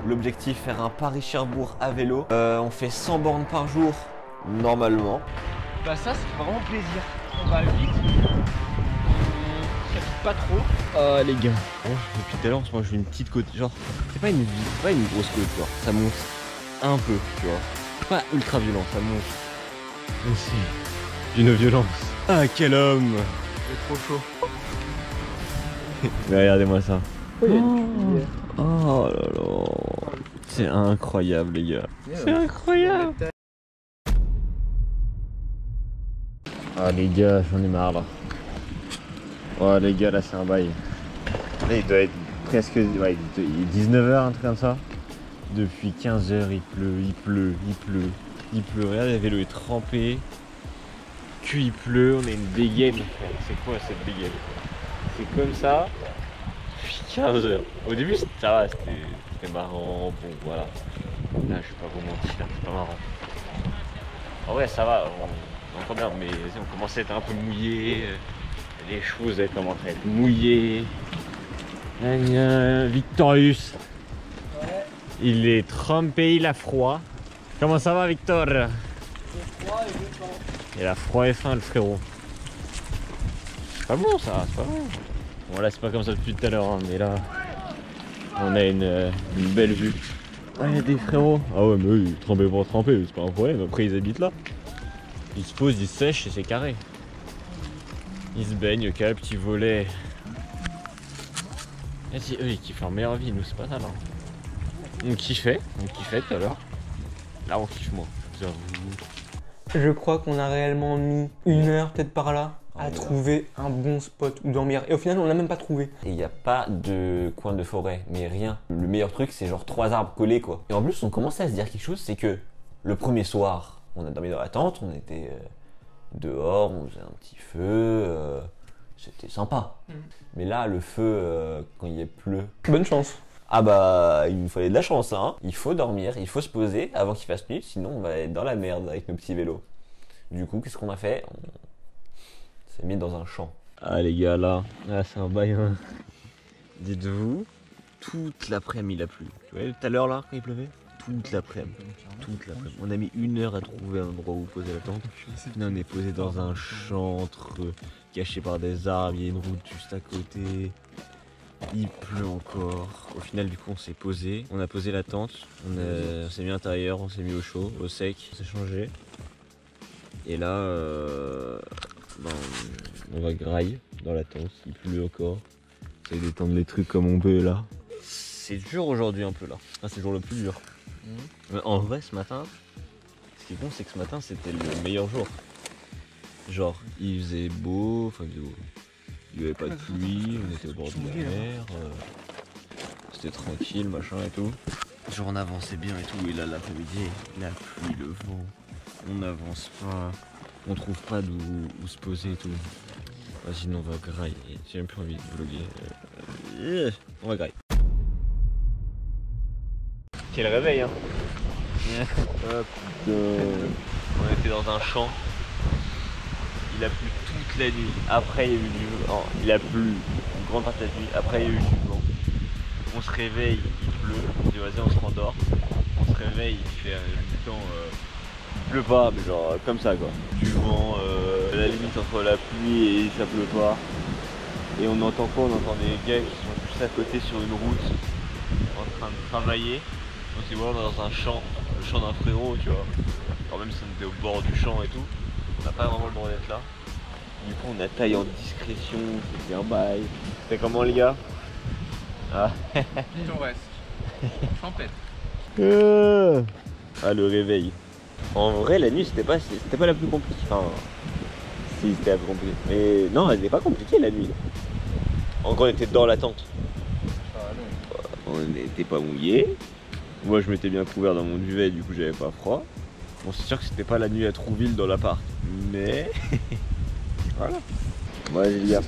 L'objectif, faire un Paris-Cherbourg à vélo. On fait 100 bornes par jour, normalement. Bah ça fait vraiment plaisir. On va vite. On s'habite pas trop. Ah les gars, depuis tout à l'heure, moi je fais une petite côte, genre, c'est pas une grosse côte, genre, ça monte un peu, tu vois. Pas ultra violent, ça monte aussi d'une violence. Ah quel homme! C'est trop chaud. Mais regardez-moi ça. Oh, il y a une cuillère. Oh là là, c'est incroyable les gars. C'est incroyable. Ah les gars, j'en ai marre là. Oh les gars, là c'est un bail. Là il doit être presque, ouais, il est 19h, un truc comme ça. Depuis 15h il pleut. Regardez, le vélo est trempé. Il pleut, on a une dégaine. C'est quoi cette dégaine? C'est comme ça. Depuis 15h. Au début ça va, c'était marrant. Bon voilà. Là je vais pas vous mentir, c'est pas marrant. En vrai ça va, on entend bien, mais on commençait à être un peu mouillé. Les choses elles commencent à être mouillées. Victorious. Ouais. Il est trempé, il a froid. Comment ça va Victor? J'ai froid et j'ai faim. Il a froid et faim le frérot. C'est pas bon ça, c'est pas bon. Bon là c'est pas comme ça depuis tout à l'heure, hein, mais là on a une belle vue. Ah il y a des frérots. Ah ouais mais eux ils trempent pour tremper, c'est pas un problème, après ils habitent là. Ils se posent, ils se sèchent et c'est carré. Ils se baignent, ok, petit volet. Et si eux ils kiffent leur meilleure vie, nous c'est pas ça là. On kiffait tout à l'heure. Là on kiffe moins, j'avoue. Je crois qu'on a réellement mis 1 heure peut-être par là à trouver un bon spot où dormir. Et au final on l'a même pas trouvé. Et il n'y a pas de coin de forêt, mais rien. Le meilleur truc c'est genre 3 arbres collés quoi. Et en plus on commençait à se dire quelque chose, c'est que le premier soir, on a dormi dans la tente, on était dehors, on faisait un petit feu, c'était sympa. Mais là le feu, quand il pleut... Bonne chance. Ah bah il nous fallait de la chance hein. Il faut dormir, il faut se poser avant qu'il fasse nuit, sinon on va être dans la merde avec nos petits vélos. Du coup qu'est-ce qu'on a fait? On s'est mis dans un champ. Ah les gars là c'est un bail hein. Dites-vous, toute l'après-midi il a plu. Tu vois tout à l'heure là quand il pleuvait? Toute l'après-midi. On a mis 1 heure à trouver un endroit où poser la tente. Là on est posé dans un champ caché par des arbres, il y a une route juste à côté. Il pleut encore. Au final du coup on s'est posé, on a posé la tente, on s'est mis à l'intérieur, on s'est mis au chaud, au sec, on s'est changé. Et là on va grailler dans la tente, il pleut encore. On essaie d'étendre les trucs comme on peut là. C'est dur aujourd'hui un peu là. Ah, c'est le jour le plus dur. Mais en vrai ce matin, ce qui est bon c'est que ce matin c'était le meilleur jour. Genre il faisait beau, enfin il n'y avait pas de pluie, on était au bord de la mer, c'était tranquille, machin et tout. Genre on avançait bien et tout, et là l'après-midi, la pluie, le vent, on n'avance pas, on trouve pas où se poser et tout. Vas-y, on va grailler, j'ai même plus envie de vlogger. On va grailler. Quel réveil hein. Hop, on était dans un champ. Il a plu toute la nuit, après il y a eu du vent, il a plu une grande partie de la nuit, après il y a eu du vent. On se réveille, il pleut, on dit vas-y on se rendort. On se réveille, il fait du temps, il pleut pas, mais genre comme ça quoi. Du vent, la limite entre la pluie et ça pleut pas. Et on entend quoi? On entend des gars qui sont juste à côté sur une route, en train de travailler. On se dit voilà on est dans un champ, le champ d'un frérot tu vois. Quand même si on était au bord du champ et tout. On n'a pas vraiment le droit d'être là. Du coup on a taillé en discrétion, c'est bien bail. C'est comment les gars? Ah. Il t'en reste. Champêtre. Ah le réveil. En vrai la nuit c'était pas la plus compliquée. Enfin si c'était la plus compliquée. Mais non elle n'était pas compliquée la nuit. Encore on était dans la tente. On n'était pas mouillé. Moi je m'étais bien couvert dans mon duvet, du coup j'avais pas froid. Bon c'est sûr que c'était pas la nuit à Trouville dans l'appart. Mais voilà. Ouais les gars.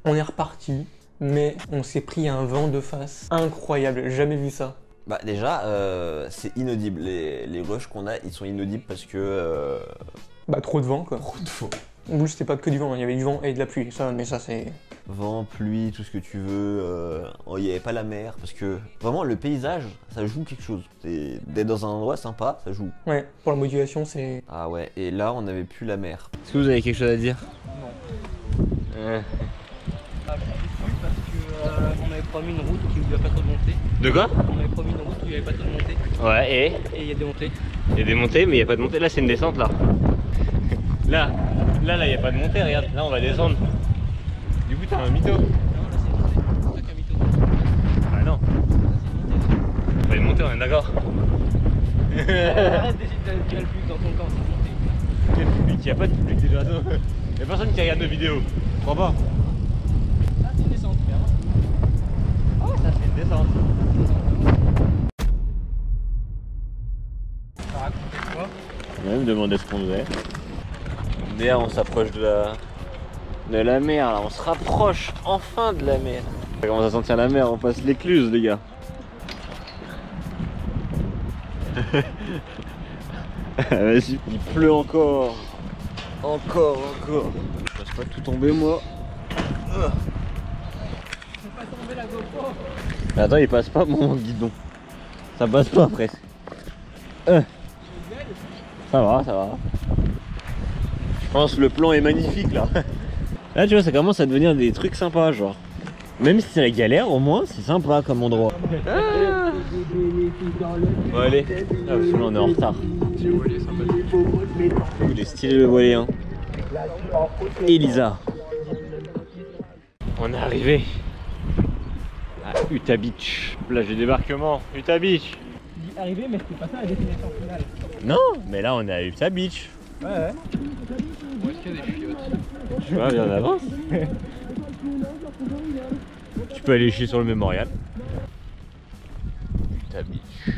On est reparti, mais on s'est pris un vent de face. Incroyable, j'ai jamais vu ça. Bah déjà c'est inaudible. Les rushs qu'on a ils sont inaudibles parce que Bah trop de vent quoi. trop de vent. En plus c'était pas que du vent, il y avait du vent et de la pluie, ça, mais ça c'est... Vent, pluie, tout ce que tu veux. Il n'y avait pas la mer parce que vraiment le paysage, ça joue quelque chose. D'être dans un endroit sympa, ça joue. Ouais, pour la motivation, c'est... Ah ouais, et là on n'avait plus la mer. Est-ce que vous avez quelque chose à dire? Non. Ah, je suis déçu parce qu'on avait promis une route qui n'y avait pas trop de montée. De quoi? On avait promis une route où il n'y avait pas trop de montée. Ouais, et Et il y a des montées. il y a des montées, mais il n'y a pas de montée. Là, c'est une descente, là. Là, il n'y a pas de montée, regarde. Là, on va descendre. Du coup, t'as un mytho. Non, là c'est une montée. C'est ça qui a mis tout. Ah non. Pas une montée, on est d'accord. Arrête d'essayer de tirer le public dans ton camp, c'est une montée. Quel public? Il n'y a pas de public déjà. Il n'y a personne qui regarde nos vidéos. Je crois pas. Ah, c'est une descente, clairement. Ah ouais, ça, c'est une descente. Ça raconte quoi? On va me demander ce qu'on faisait. D'ailleurs, on s'approche de la mer, là. On se rapproche enfin de la mer. Ça commence à sentir la mer, on passe l'écluse, les gars. Vas-y, il pleut encore. Encore. Je passe pas tout tomber, moi. Faut pas tomber la GoPro. Mais attends, il passe pas mon guidon. Ça passe pas presque. Ça va. Je pense que le plan est magnifique là. Là tu vois, ça commence à devenir des trucs sympas genre. Même si c'est la galère, au moins c'est sympa comme endroit. Bon allez, ah, parce que là on est en retard. Il est stylé le voilier hein. Elisa. On est arrivé à Utah Beach. Plage de débarquement, Utah Beach. J'y arrivé, mais c'était pas ça la destination finale. Non, mais là on est à Utah Beach. Ouais. Où est-ce qu'il y a des chiottes? Tu vois, viens en avance. Tu peux aller chier sur le mémorial. Utah Beach.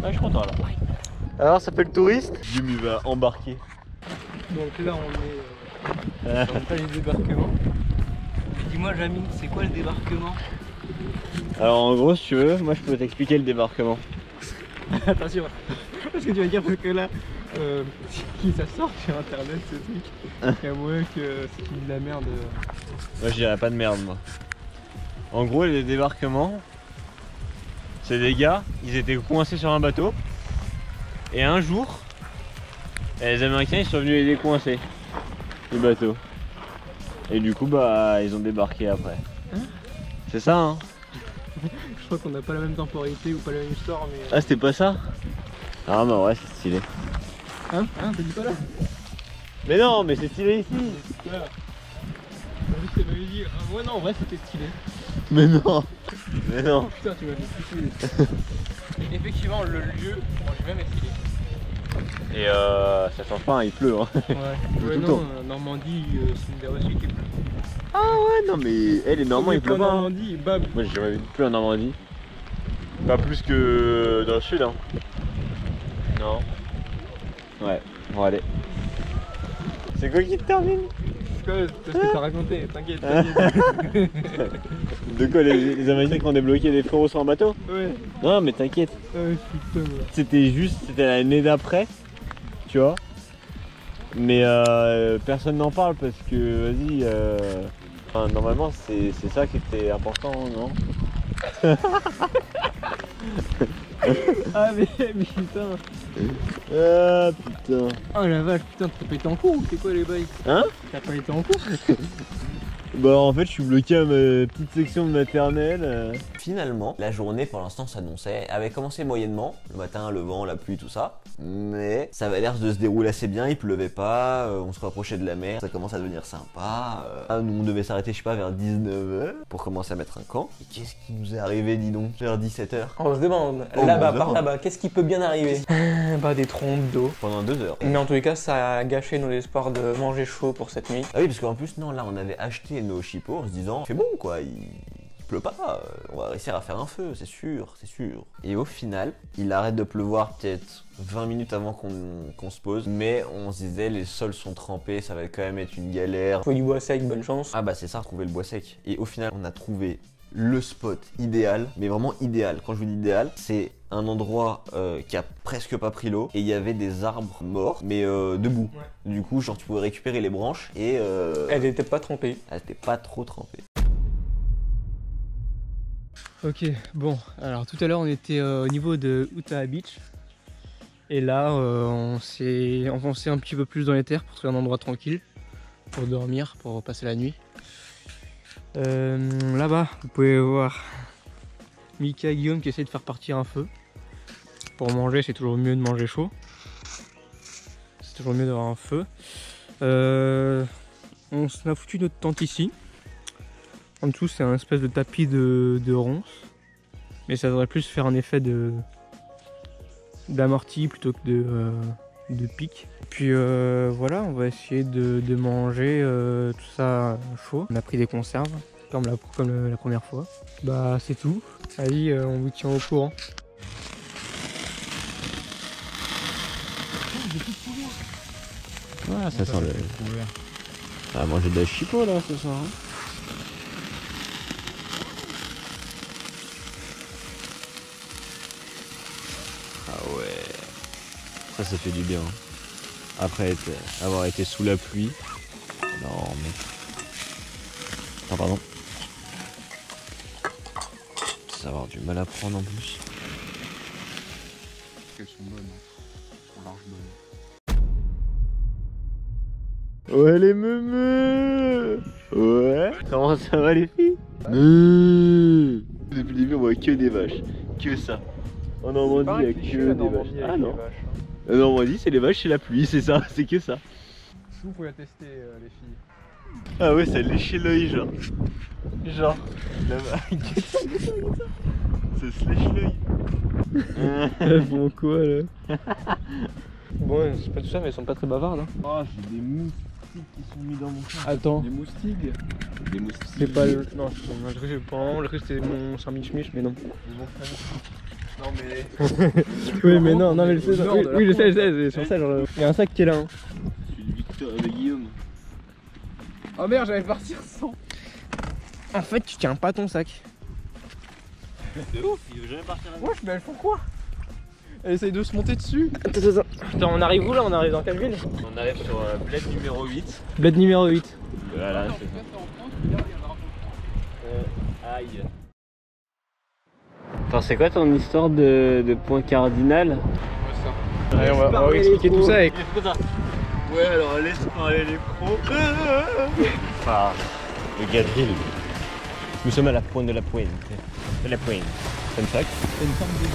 Ah, je suis content là. Alors, ça fait le touriste? Jim il va embarquer. Donc là, on est dans le palais de débarquement. Dis-moi, Jamie, c'est quoi le débarquement? Alors, en gros, si tu veux, moi je peux t'expliquer le débarquement. Attention, parce que tu vas dire parce que là, si ça sort sur internet ce truc, il y a moyen que c'est de la merde. Moi je dirais pas de merde moi. En gros les débarquements, c'est des gars, ils étaient coincés sur un bateau. Et un jour, les Américains ils sont venus les décoincer du bateau. Et du coup bah ils ont débarqué après. C'est ça hein. Je crois qu'on n'a pas la même temporalité ou pas la même histoire, mais. Ah c'était pas ça? Ah bah ouais c'est stylé. Hein t'as dit pas là? Mais non mais c'est stylé ici. Voilà. Tu m'avais dit, ah ouais non en vrai c'était stylé. Mais non. Mais non. Putain tu m'as fait stylé. Effectivement le lieu en lui-même est stylé. Et ça change pas hein, il pleut hein. Ouais, tout le non, temps. Normandie c'est une des reçues qui pleut. Ah ouais non mais elle est normand il pleut pas. Hein. Normandie, bam. Moi j'ai jamais vu de pluie en Normandie. Pas plus que dans le sud hein. Non. Ouais, bon allez. C'est quoi qui te termine? C'est quoi ce que t'as raconté? T'inquiète. De quoi les Américains qui ont débloqué des feux sur un bateau? Ouais. Non mais t'inquiète. Putain. C'était l'année d'après, tu vois. Mais personne n'en parle parce que vas-y, enfin, normalement c'est ça qui était important, non? Ah mais putain. Ah putain. Oh la vache, putain, t'as pas été en cours ou c'est quoi les bails? Hein? T'as pas été en cours? Bah en fait je suis bloqué à ma petite section de maternelle. Finalement, la journée pour l'instant s'annonçait, avait commencé moyennement, le matin, le vent, la pluie, tout ça. Mais ça avait l'air de se dérouler assez bien, il pleuvait pas, on se rapprochait de la mer, ça commence à devenir sympa. Nous on devait s'arrêter je sais pas vers 19h pour commencer à mettre un camp. Et qu'est-ce qui nous est arrivé dis donc vers 17h? On se demande, Oh, là-bas, on se par demande. là-bas, qu'est-ce qui peut bien arriver? Bah des trompes d'eau. Pendant 2 heures. Mais en tous les cas, ça a gâché nos espoirs de manger chaud pour cette nuit. Ah oui parce qu'en plus non là on avait acheté nos chipots en se disant c'est bon quoi, il pleut pas, on va réussir à faire un feu, c'est sûr, c'est sûr. Et au final, il arrête de pleuvoir peut-être 20 minutes avant qu'on se pose, mais on se disait les sols sont trempés, ça va quand même être une galère. Faut du bois sec, bonne chance. Ah bah c'est ça, trouver le bois sec. Et au final, on a trouvé le spot idéal, mais vraiment idéal. Quand je vous dis idéal, c'est un endroit qui a presque pas pris l'eau et il y avait des arbres morts, mais debout. Ouais. Du coup, genre tu pouvais récupérer les branches et elle n'était pas trempée. Elle n'était pas trop trempée. Ok, bon, alors tout à l'heure on était au niveau de Utaha Beach. Et là, on s'est enfoncé un petit peu plus dans les terres pour trouver un endroit tranquille pour dormir, pour passer la nuit. Là-bas, vous pouvez voir Mika et Guillaume qui essaient de faire partir un feu. Pour manger, c'est toujours mieux de manger chaud. C'est toujours mieux d'avoir un feu. On a foutu notre tente ici. En dessous, c'est un espèce de tapis de ronces. Mais ça devrait plus faire un effet d'amorti plutôt que de pic. Puis voilà, on va essayer de manger tout ça chaud. On a pris des conserves comme la première fois. Bah c'est tout. Allez, on vous tient au courant. Ouais, ça sent le... Ah, manger de la chipot là ce soir. Hein. Ah ouais. Ça fait du bien. Après avoir été sous la pluie. Non mais... Oh, pardon. Ça va avoir du mal à prendre en plus. Elles sont bonnes, elles sont larges bonnes. Ouais les meufs. Ouais. Comment ça va les filles? Depuis le début on voit que des vaches. Que ça. En Normandie il y a que des vaches. Ah non. En Normandie c'est les vaches, c'est la pluie, c'est ça, c'est que ça. Vous pouvez la tester les filles. Ah ouais, ça léchait l'œil genre. Genre. Ça se lèche l'œil. Elles font quoi là? Bon, c'est pas tout ça, mais elles sont pas très bavardes. Hein. Oh, j'ai des moustiques qui sont mis dans mon champ. Attends. Des moustiques. Des moustiques. C'est pas le. Non, le riz c'est mon sandwich, mais non. Non mais... Oui mais non, mais je sais, oui, je sais, c'est sur ça genre... Il y a un sac qui est là. Hein. C'est le Victor de Guillaume. Oh merde, j'allais partir sans. En fait, tu tiens pas ton sac. De ouf, il veut jamais partir là. Wesh, mais elles font quoi? Elles essayent de se monter dessus. Putain, on arrive où là? On arrive dans quelle ville? On arrive sur bled numéro 8. Bled numéro 8. Voilà, c'est ça. Aïe. Attends, c'est quoi ton histoire de point cardinal? Allez, on va expliquer tout ça avec... Ouais, alors laisse parler les pros. Ah, le gadril. Nous sommes à la pointe de la pointe. De la pointe. Comme ça. C'est une forme de...